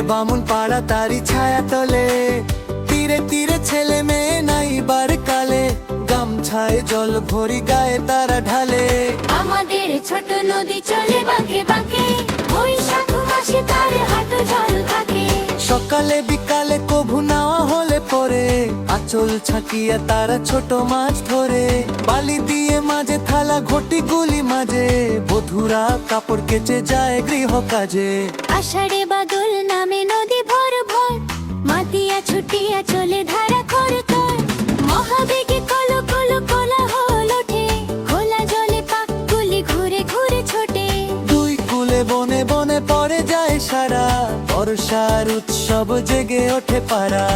বামুন পাড়া তারি ছায়া তলে, তীরে তীরে ছেলে মেয়ে নাইবার কালে, গামছায় জল ভরি গায়ে তারা ঢালে। আমাদের ছোট নদী চলে বাঁকে বাঁকে, বৈশাখ মাসে তার হাঁটু জল থাকে। সকালে বিকালে কভু নাওয়া হলে পরে, আঁচল ছাকিয়া তারা ছোট মাছ ধরে। বালি দিয়ে মাঝে থালা ঘটি গুলি মাঝে, বধুরা কাপড় কেচে যায় গৃহ কাজে। আষাঢ়ে বাদল নামে নদী ভর ভর, মাতিয়া ছুটিয়া চলে ধারা খর খর। মহাবেগে কলো কলো কোলাহল ওঠে, খোলা জলে পাকগুলি ঘুরে ঘুরে ছোটে। দুই কুলে বনে বনে পড়ে যায় সারা, বর্ষার উৎসব জেগে ওঠে পাড়া।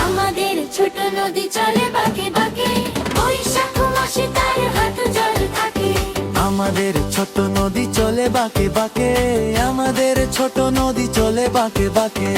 আমাদের ছোট নদী চলে বাঁকে বাঁকে, বৈশাখ মাসে তার হাঁটু জল থাকে। আমাদের ছোট নদী চলে বাঁকে বাঁকে, আমাদের ছোট নদী চলে বাঁকে বাঁকে।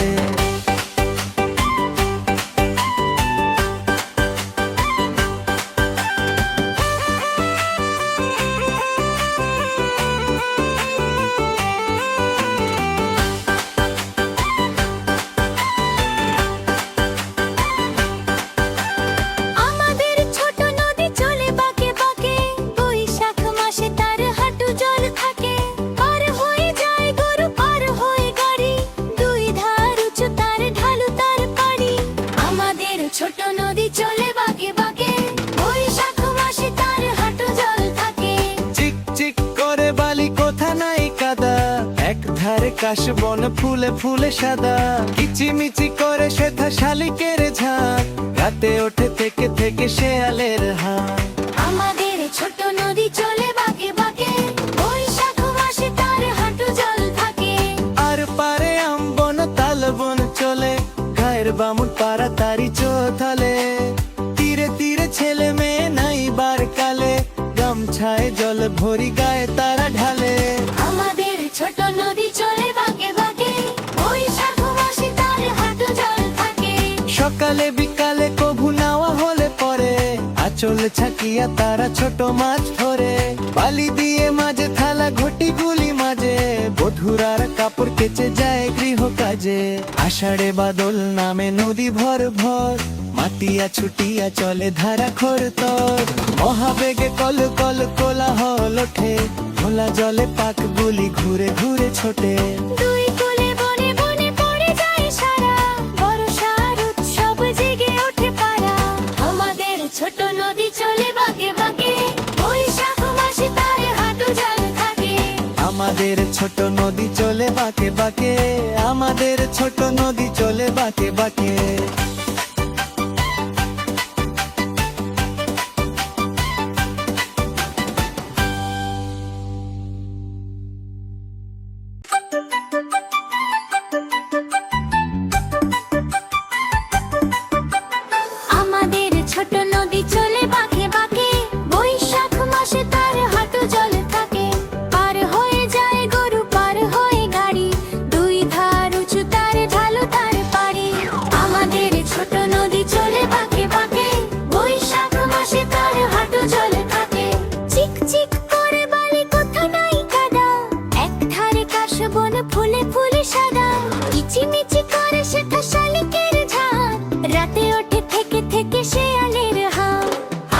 আমাদের ছোট নদী চলে বাঁকে বাঁকে, বৈশাখ মাসে তার হাঁটু জল থাকে। পার হয়ে যায় গরু, পার হয়ে গাড়ি, দুই ধার উঁচু তার ঢালু তার পাড়ি। আমাদের ছোট নদী চলে বাঁকে বাঁকে, বৈশাখ মাসে তার হাঁটু জল থাকে। চিক চিক করে বালি কোথা নাই কাদা, এক ধারে কাশবন ফুলে ফুলে সাদা। কিচিমিচি করে সেথা শালিকের ঝাঁক, রাতে ওঠে থেকে থেকে শেয়ালের হাঁক। আমাদের ছোট নদী চলে বাঁকে বাঁকে, বৈশাখ মাসে তার হাঁটু জল থাকে। আর পারে আমবন তালবন চলে, গায়ের বামুন পাড়া তারি চোথালে। তীরে তীরে ছেলে মেয়ে নাইবার কালে, গামছায় জল ভরি গায়ে তারা ঢালে। আমাদের ছোট নদী চলে বাঁকে বাঁকে, বৈশাখ মাসে তার হাঁটু জল থাকে। সকালে বিকালে কভু নাওয়া হলে পরে, আঁচল ছাকিয়া তারা ছোট মাছ ধরে। বালি দিয়ে মাঝে থালা ঘটি গুলি মাঝে, বধুরার কাপড় কেচে যায় গৃহ কাজে। আষাঢ়ে বাদল নামে নদী ভর ভর, মাতিয়া ছুটিয়া চলে ধারা খর তর। মহাবেগে কল কল কোলাহল ওঠে, খোলা জলে পাক গুলি ঘুরে ঘুরে ছোটে। দুই কুলে বনে বনে পড়ে যায় সারা, বর্ষার উৎসব জেগে ওঠে পাড়া। আমাদের ছোট নদী চলে বাঁকে বাঁকে, বৈশাখ মাসে তার হাঁটু জল থাকে। আমাদের ছোট নদী চলে বাঁকে বাঁকে, আমাদের ছোট নদী চলে বাঁকে বাঁকে। আমাদের ছোট নদী চলে বাঁকে বাঁকে, বৈশাখ মাসে তার হাঁটু জল থাকে। পার হয়ে যায় গরু, পার হয়ে গাড়ি, দুই ধার উঁচু তার ঢালু তার পাড়ি। আমাদের ছোট নদী চলে বাঁকে বাঁকে, বৈশাখ মাসে তার হাঁটু জল থাকে। চিক চিক করে বালি কোথা নাই কাদা, এক ধারে কাশবন ফুলে ফুলে সাদা। কিচিমিচি করে সেথা শালিকের ঝাঁক, রাতে ওঠে থেকে থেকে শেয়ালের হাঁক।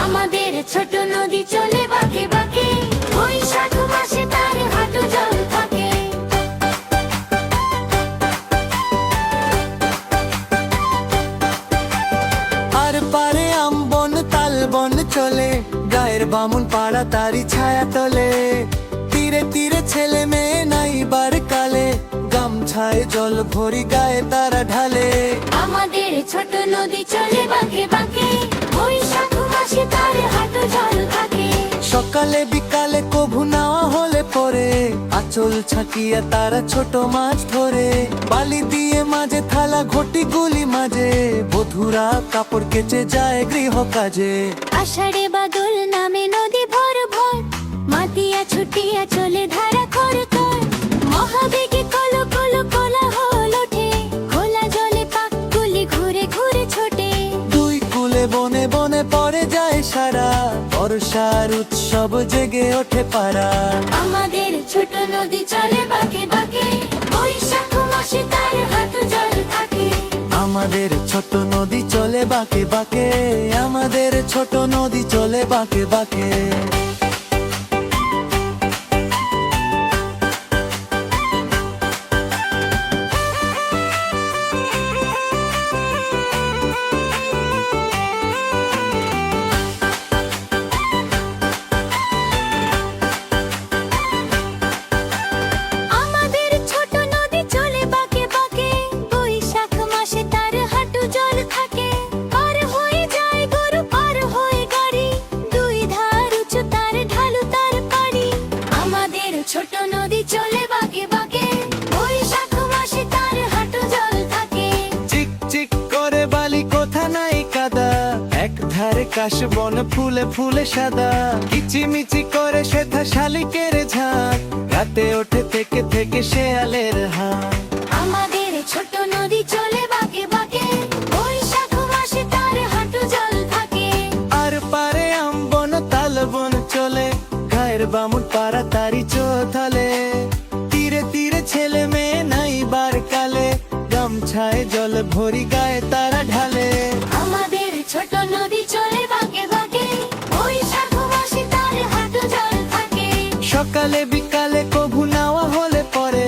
আমাদের ছোট নদী চলে বাঁকে বাঁকে, বৈশাখ মাসে তার হাঁটু জল থাকে। আর পারে আমবন তালবন চলে, গায়ের বামুন পাড়া তারি ছায়া তলে। তীরে তীরে ছেলে মেয়ে নাইবার কালে, গামছায় জল ভরি গায়ে তারা ঢালে। আমাদের ছোট নদী চলে বাঁকে বাঁকে, বৈশাখ মাসে তার হাঁটু জল থাকে। সকালে বিকালে কভু নাওয়া হলে পরে, আঁচল ছাকিয়া তারা ছোট মাছ ধরে। বালি দিয়ে মাঝে থালা ঘটি গুলি মাঝে, বধুরা কাপড় কেচে যায় গৃহ কাজে। আষাঢ়ে বাদল নামে নদী ভর ভর, মাতিয়া ছুটিয়া চলে ধারা খর খর। মহাবেগে কলো কলো কোলাহল ওঠে, খোলা জলে পাকগুলি ঘুরে ঘুরে ছোটে। দুই কুলে বনে বনে পড়ে যায় সারা, বর্ষার উৎসব জেগে ওঠে পাড়া। আমাদের ছোট নদী চলে বাঁকে বাঁকে, বৈশাখ মাসে তার হাঁটু জল থাকে। আমাদের ছোট নদী চলে বাঁকে বাঁকে, আমাদের ছোট নদী চলে বাঁকে বাঁকে। আমাদের ছোট নদী চলে বাঁকে বাঁকে, বৈশাখ মাসে তার হাঁটু জল থাকে। পার হয়ে যায় গরু, পার হয়ে গাড়ি, দুই ধার উঁচু তার ঢালু তার পাড়ি। আমাদের ছোট নদী চলে বাঁকে বাঁকে, বৈশাখ মাসে তার হাঁটু জল থাকে। চিক চিক করে বালি কোথা নাই কাদা, এক ধারে কাশবন ফুলে ফুলে সাদা। কিচিমিচি করে সেথা শালিকের ঝাঁক, রাতে ওঠে থেকে থেকে শেয়ালের হাঁক। আমাদের ছোট নদী চলে বাঁকে বাঁকে, বৈশাখ মাসে তার হাঁটু জল থাকে। আর পারে আমবন তালবন চলে, গায়ের বামুন পাড়া তারি চোথলে। তীরে তীরে ছেলে মেয়ে নাই বার কালে, গামছায় জল ভরি গায়ে তারা ঢালে। আমাদের ছোট নদী চলে বাঁকে বাঁকে, বৈশাখ মাসে তার হাঁটু জল থাকে। সকালে বিকালে কভু নাওয়া হলে পরে,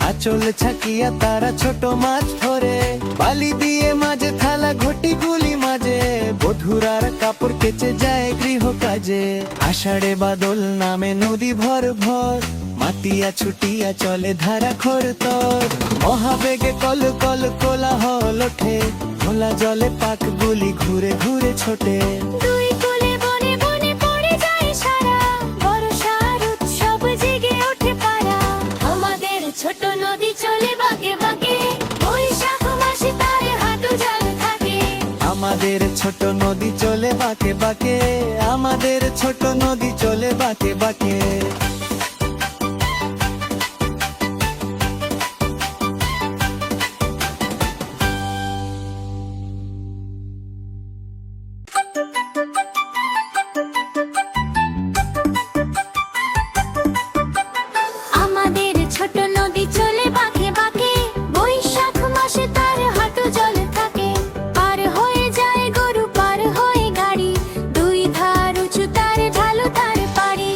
আঁচল ছাকিয়া তারা ছোট মাছ ধরে। বালি দিয়ে মাঝে থালা ঘটি গুলি মাঝে, বধুরার কাপড় কেচে যায় গৃহ কাজে। আষাঢ়ে বাদল নামে নদী ভর ভর, মাতিয়া ছুটিয়া চলে ধারা খোর তর। মহাবেগে কল কল কোলাহল ওঠে, খোলা জলে পাক গুলি ঘুরে ঘুরে ছোটে। দুই কোলে বনে বনে পড়ে যায় সারা, বর্ষার উৎসব জেগে ওঠে পাড়া। আমাদের ছোট নদী চলে বাঁকে বাঁকে, বৈশাখ মাসে তার হাঁটু জল থাকে। আমাদের ছোট নদী চলে বাঁকে বাঁকে, আমাদের ছোট নদী চলে বাঁকে বাঁকে। আমাদের ছোট নদী চলে বাঁকে বাঁকে, বৈশাখ মাসে তার হাঁটু জল থাকে। পার হয়ে যায় গরু, পার হয়ে গাড়ি, দুই ধার উঁচু তার ঢালু তার পাড়ি।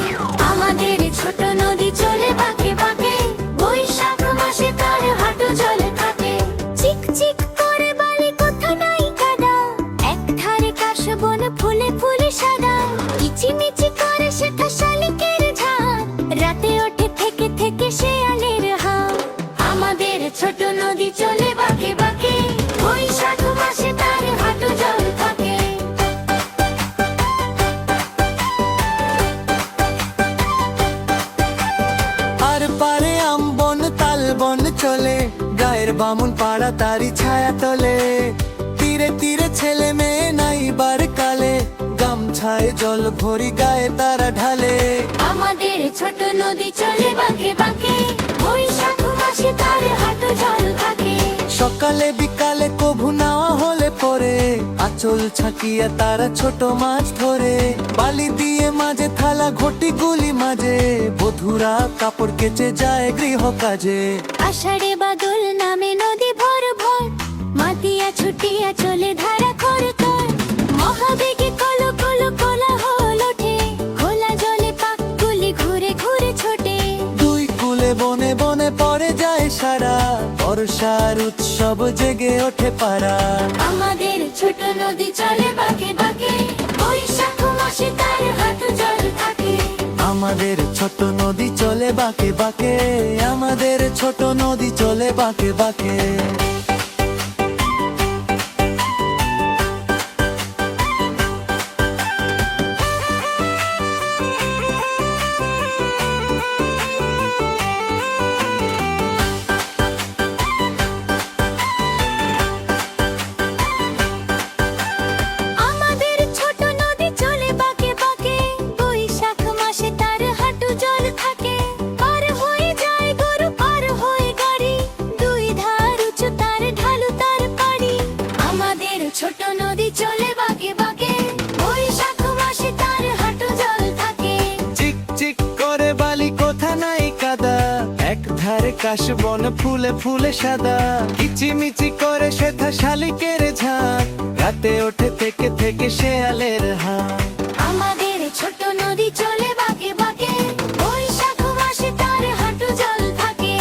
আমাদের ছোট নদী চলে বাঁকে বাঁকে, বৈশাখ মাসে তার হাঁটু জল থাকে। চিক চিক করে বালি কোথা নাই কাদা, এক ধারে কাশবন ফুলে ফুলে সাদা। কিচিমিচি করে সেথা শালিকের ঝাঁক, রাতে ওঠে থেকে থেকে শেয়ালের হাঁক। আমাদের ছোট নদী চলে বাঁকে বাঁকে, বৈশাখ মাসে তার হাঁটু জল থাকে। আর পারে আমবন তালবন চলে, গায়ের বামুন পাড়া তারি ছায়া তলে। তীরে তীরে ছেলে মেয়ে নাই বার কালে, গামছায় জল ভরি গায়ে তারা ঢালে। আমাদের ছোট নদী চলে বাঁকে বাঁকে, বৈশাখ মাসে তার হাঁটু জল থাকে। সকালে বিকালে কভু নাওয়া হলে পরে, আঁচল ছাকিয়া তারা ছোট মাছ ধরে। বালি দিয়ে মাঝে থালা ঘটি গুলি মাঝে, বধুরা কাপড় কেচে যায় গৃহ কাজে। আষাঢ়ে বাদল নামে নদী ভর ভর, মাতিয়া ছুটিয়া চলে ধারা খোর তর। মহাবেগে কল কল কোলাহল ওঠে, খোলা জলে পাক গুলি ঘুরে ঘুরে ছোটে। দুই কুলে বনে বনে পড়ে যায় সারা, বর্ষার উৎসব জেগে ওঠে পাড়া। আমাদের ছোট নদী চলে বাঁকে বাঁকে, বৈশাখ মাসে তার হাঁটু জল থাকে। আমাদের ছোট নদী চলে বাঁকে বাঁকে, আমাদের ছোট নদী চলে বাঁকে বাঁকে। আমাদের ছোট নদী চলে বাঁকে বাঁকে, বৈশাখ মাসে তার হাঁটু জল থাকে। পার হয়ে যায় গরু, পার হয়ে গাড়ি, দুই ধার উঁচু তার কাশবন ফুলে ফুলে সাদা, কিচিমিচি করে সেথা শালিকের ঝাঁক, রাতে ওঠে থেকে থেকে শেয়ালের হাঁক। আমাদের ছোট নদী চলে বাঁকে বাঁকে, বৈশাখ মাসে তার হাঁটু জল থাকে।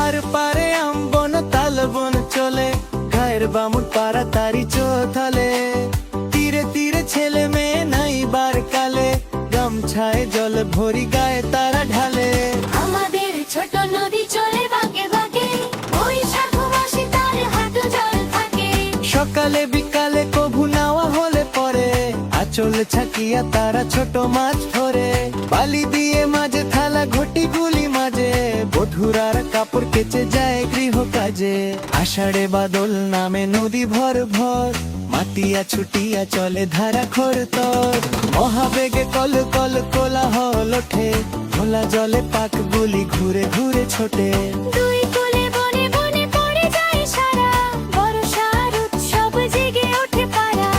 আর পারে আমবন তালবন চলে, গায়ের বামুন পাড়া তারি চোথালে। তীরে তীরে ছেলে মেয়ে নাই বার কালে, গামছায় জল ভরি গায়ে তারা ঢালে। আমাদের ছোট নদী চলে বাঁকে বাঁকে, বৈশাখ মাসে তার হাঁটু জল থাকে। সকালে বিকালে কভু নাওয়া হলে পরে, আঁচল ছাকিয়া তারা ছোট মাছ ধরে। বালি দিয়ে মাঝে থালা ঘটি গুলি মাঝে, বধুরার কাপড় কেচে যায় গৃহ কাজে। আষাঢ়ে বাদল নামে নদী ভর ভর, মাতিয়া ছুটিয়া চলে ধারা খোরতর। মহাবেগে কল কল কোলাহল ওঠে, খোলা জলে পাক গুলি ঘুরে ঘুরে ছোটে। দুই কূলে বনে বনে পড়ে যায় সারা, বর্ষার উৎসব জেগে ওঠে পাড়া।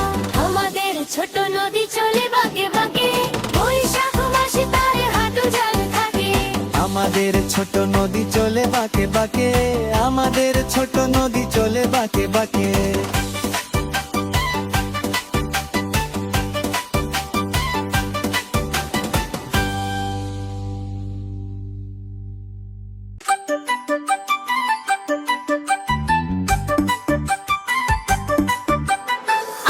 আমাদের ছোট নদী চলে বাঁকে বাঁকে, বৈশাখ মাসে তার হাঁটু জল থাকে। আমাদের ছোট নদী চলে বাঁকে বাঁকে, আমাদের ছোট নদী চলে বাঁকে বাঁকে।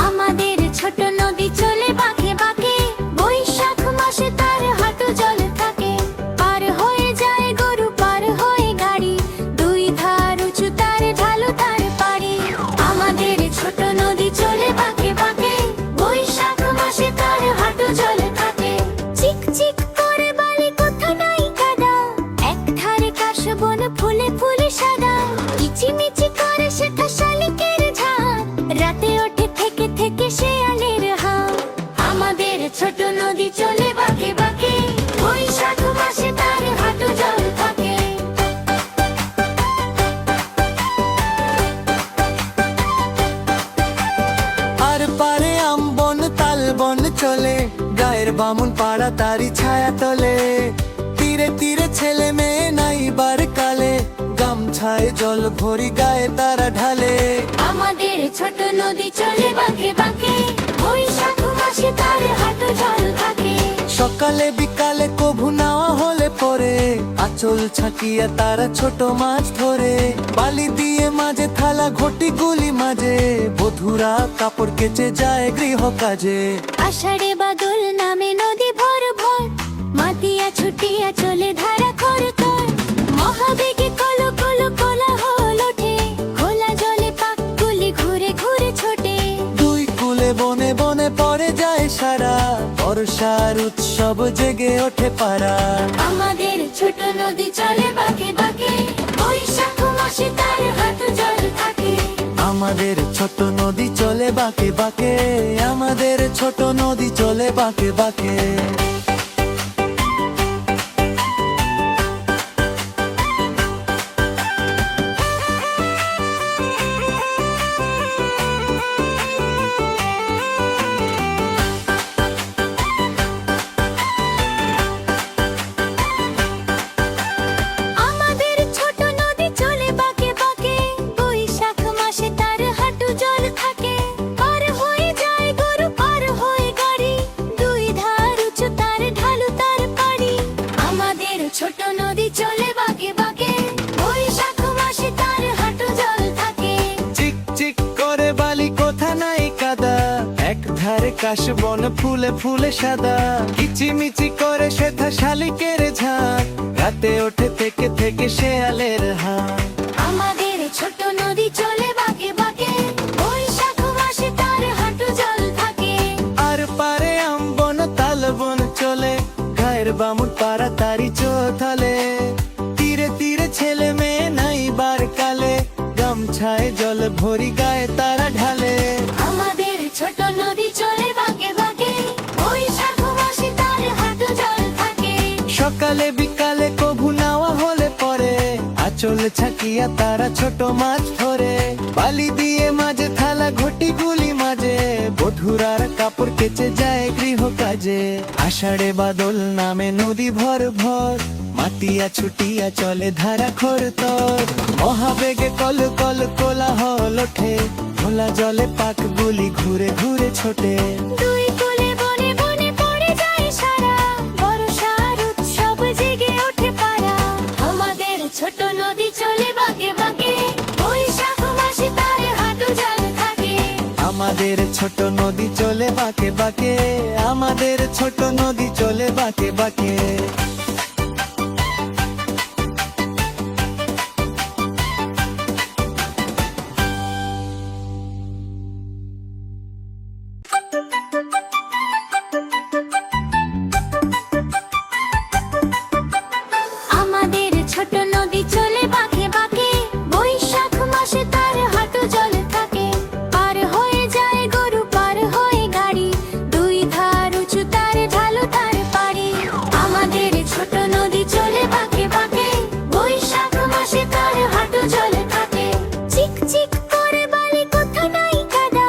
আমাদের ছোট নদী চলে বাঁকে বাঁকে, বৈশাখ মাসে তার হাঁটু জল থাকে। পার হয়ে যায় গরু, পার হয়ে গাড়ি, দুই ধার উঁচু তার ঢালু তার পাড়ি। আমাদের ছোট নদী চলে বাঁকে বাঁকে, বৈশাখ মাসে তার হাঁটু জল থাকে। চিক চিক করে বালি কোথা নাই কাদা, এক ধারে কাশবন ফুলে ফুলে সাদা, কিচিমিচি করে সেথা শালিকের ঝাঁক, রাতে ওঠে থেকে থেকে শেয়ালের হাঁক। আমাদের ছোট নদী চলে বাঁকে বাঁকে, বৈশাখ মাসে তার হাঁটু জল থাকে। আর পারে আমবন তালবন চলে, গায়ের বামুন পাড়া তারি ছায়া তলে। তীরে তীরে ছেলে মেয়ে নাই বার কালে, গামছায় জল ভরি গায়ে তারা ঢালে। আমাদের ছোট নদী চলে বাঁকে বাঁকে, বৈশাখ মাসে তার হাঁটু জল থাকে। সকালে বিকালে কভু নাওয়া হলে পরে, আঁচল ছাকিয়া তারা ছোট মাছ ধরে। বালি দিয়ে মাঝে থালা ঘটি গুলি মাঝে, বধুরা কাপড় কেচে যায় গৃহ কাজে। আষাঢ়ে বাদল নামে নদী ভর ভর, মাতিয়া ছুটিয়া চলে ধারা খোরতর। মহাবেগে কল কল কোলাহল ওঠে, খোলা জলে পাক গুলি ঘুরে ঘুরে ছোটে। দুই কূলে বনে বনে পড়ে যায় সারা, বর্ষার উৎসব জেগে ওঠে পাড়া। আমাদের ছোট নদী চলে বাঁকে বাঁকে, বৈশাখ মাসে তার হাঁটু জল থাকে। আমাদের ছোট নদী চলে বাঁকে বাঁকে, আমাদের ছোট নদী চলে বাঁকে বাঁকে। আমাদের ছোট নদী চলে বাঁকে বাঁকে, বৈশাখ মাসে তার হাঁটু জল থাকে। পার হয়ে যায় গরু, পার হয়ে গাড়ি, দুই ধার উঁচু তার ঢালু তার পাড়ি। আমাদের ছোট নদী চলে বাঁকে বাঁকে, বৈশাখ মাসে তার হাঁটু জল থাকে। চিক চিক করে বালি কোথা নাই কাদা, এক ধারে কাশবন ফুলে ফুলে সাদা, কিচিমিচি করে সেথা শালিকের ঝাঁক, রাতে ওঠে থেকে থেকে শেয়ালের হাঁক। আমাদের ছোট নদী চলে বাঁকে বাঁকে, বৈশাখ মাসে তার হাঁটু জল থাকে। আর পারে আমবন তালবন চলে, গায়ের বামুন পাড়া তারি চোথালে। তীরে তীরে ছেলে মেয়ে নাই বার কালে, গামছায় জল ভরি গায়ে তারা ঢালে। আমাদের ছোট নদী চলে বাঁকে বাঁকে, বৈশাখ মাসে তার হাঁটু জল থাকে। সকালে বিকালে কভু নাওয়া হলে পরে, আঁচল ছাকিয়া তারা ছোট মাছ ধরে। বালি দিয়ে মাঝে থালা ঘটি গুলি মাঝে, বধুরার কাপড় কেচে যায় গৃহ কাজে। আষাঢ়ে বাদল নামে নদী ভর ভর, মাতিয়া ছুটিয়া চলে ধারা খরতর মহাবেগে কল কল কোলাহল ওঠে খোলা জলে পাক গুলি ঘুরে ঘুরে ছোটে দুই কূলে বনে বনে পড়ে যায় সারা বর্ষার উৎসব জেগে ওঠে পারা আমাদের ছোট নদী চলে বাঁকে বাঁকে বৈশাখ মাসে তার হাঁটু জল থাকে আমাদের ছোট নদী চলে বাঁকে বাঁকে আমাদের ছোট নদী চলে বাঁকে বাঁকে আমাদের ছোট নদী চলে বাঁকে বাঁকে বৈশাখ মাসে তার হাঁটু জল থাকে পার হয়ে যায় গরু পার হয়ে গাড়ি দুই ধার উঁচু তার ঢালু তার পাড়ি আমাদের ছোট নদী চলে বাঁকে বাঁকে বৈশাখ মাসে তার হাঁটু জল থাকে চিক চিক করে বালি কোথা নাই কাদা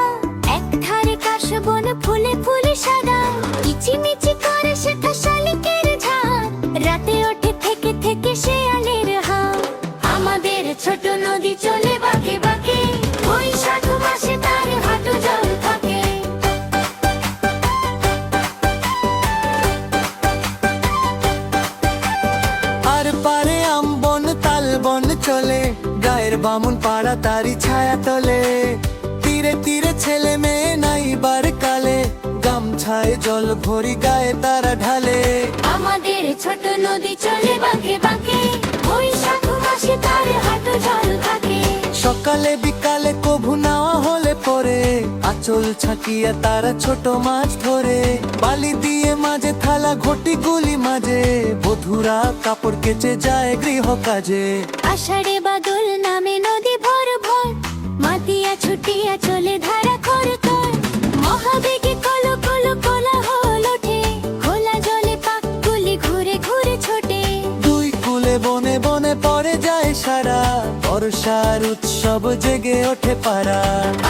এক ধারে কাশবন ফুলে ফুলে সাদা কিচিমিচি করে সেটা শালিকের ঝাড় রাতে ওঠে থেকে থেকে শেয়ালের হাড় আমাদের ছোট নদী চলে বাঁকে বাঁকে বৈশাখ মাসে তার হাঁটু জল থাকে আর পারে আমবন তালবন চলে গায়ের বামুন পাড়া তারি ছায়া তলে তীরে তীরে ছেলে মেয়ে নাইবার কালে গামছায় জল ভরি গায়ে তারা ঢালে আমাদের ছোট নদী চলে বাঁকে বাঁকে বৈশাখ মাসে তার হাঁটু জল থাকে সকালে বিকালে কভু নাওয়া হলে পরে আঁচল ছাকিয়া তারা ছোট মাছ ধরে বালি দিয়ে মাঝে থালা ঘটি গুলি মাঝে বধুরা কাপড় কেচে যায় গৃহ কাজে আষাঢ়ে বাদল নামে নদী ভর ভর মাতিয়া ছুটিয়া চলে ধারা খরতর মহাবেগে কল কল কোলাহল ওঠে খোলা জলে পাক গুলি ঘুরে ঘুরে ছোটে দুই কূলে বনে বনে পড়ে যায় সারা বর্ষার উৎসব জেগে ওঠে পারা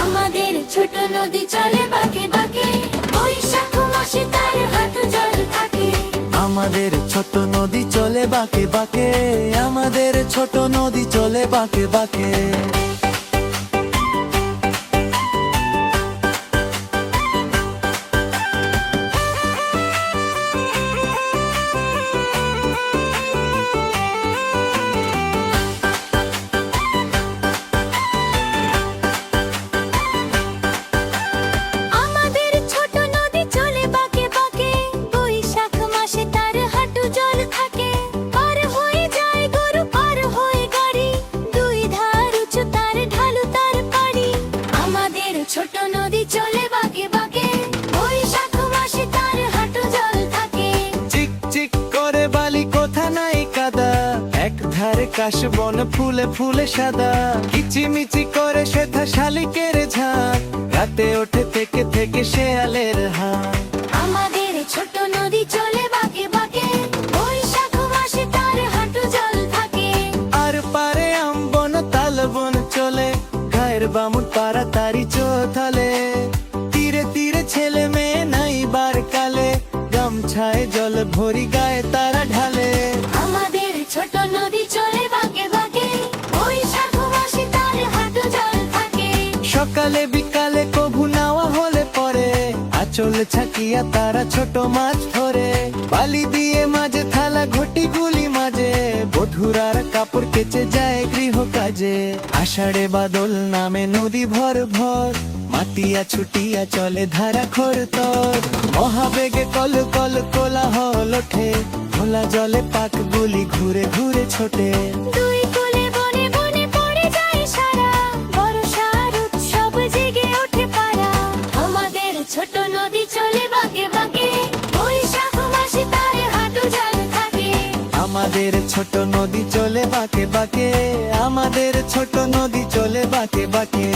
আমাদের ছোট নদী চলে বাঁকে বাঁকে বৈশাখ মাসে তার হাঁটু জল থাকে আমাদের ছোট নদী চলে বাঁকে বাঁকে আমাদের ছোট নদী চলে বাঁকে বাঁকে আমাদের ছোট নদী চলে বাঁকে বাঁকে বৈশাখ মাসে তার হাঁটু জল থাকে পার হয়ে যায় গরু পার হয়ে গাড়ি দুই ধার উঁচু তার ঢালু তার পাড়ি আমাদের ছোট নদী চলে বাঁকে বাঁকে বৈশাখ মাসে তার হাঁটু জল থাকে চিক চিক করে বালি কোথা নাই কাদা এক ধারে কাশবন ফুলে ফুলে সাদা কিচিমিচি করে সেথা শালিকের ঝাঁক রাতে ওঠে থেকে থেকে শেয়ালের হাড় আমাদের ছোট নদী চলে বাঁকে বাঁকে বৈশাখ মাসে তার হাঁটু জল থাকে আর পারে আমবন তালবন চলে গায়ের বামুন পাড়া তারি চোথালে তীরে তীরে ছেলে মেয়ে নাইবার কালে গামছায় জল ভরি গায়ে তারা ঢালে আমাদের ছোট নদী চলে বাঁকে বাঁকে বৈশাখ মাসে তার হাঁটু জল থাকে সকালে বিকালে কভু নাওয়া হলে পরে আঁচল ছাকিয়া তারা ছোট মাছ ধরে বালি দিয়ে মাঝে থালা ঘটি গুলি মাঝে বধুরার কাপড় কেচে যায় গৃহ কাজে আষাঢ়ে বাদল নামে নদী ভর ভর মাতিয়া ছুটিয়া চলে ধারা খরতর মহাবেগে কল কল কোলাহল ওঠে খোলা জলে পাক গুলি ঘুরে ঘুরে ছোটে দুই কূলে বনে বনে পড়ে যায় সারা বর্ষার উৎসব জেগে ওঠে পারা আমাদের ছোট নদী চলে বাঁকে বাঁকে বৈশাখ মাসে তার হাঁটু জল থাকে আমাদের ছোট নদী চলে বাঁকে বাঁকে আমাদের ছোট নদী চলে বাঁকে বাঁকে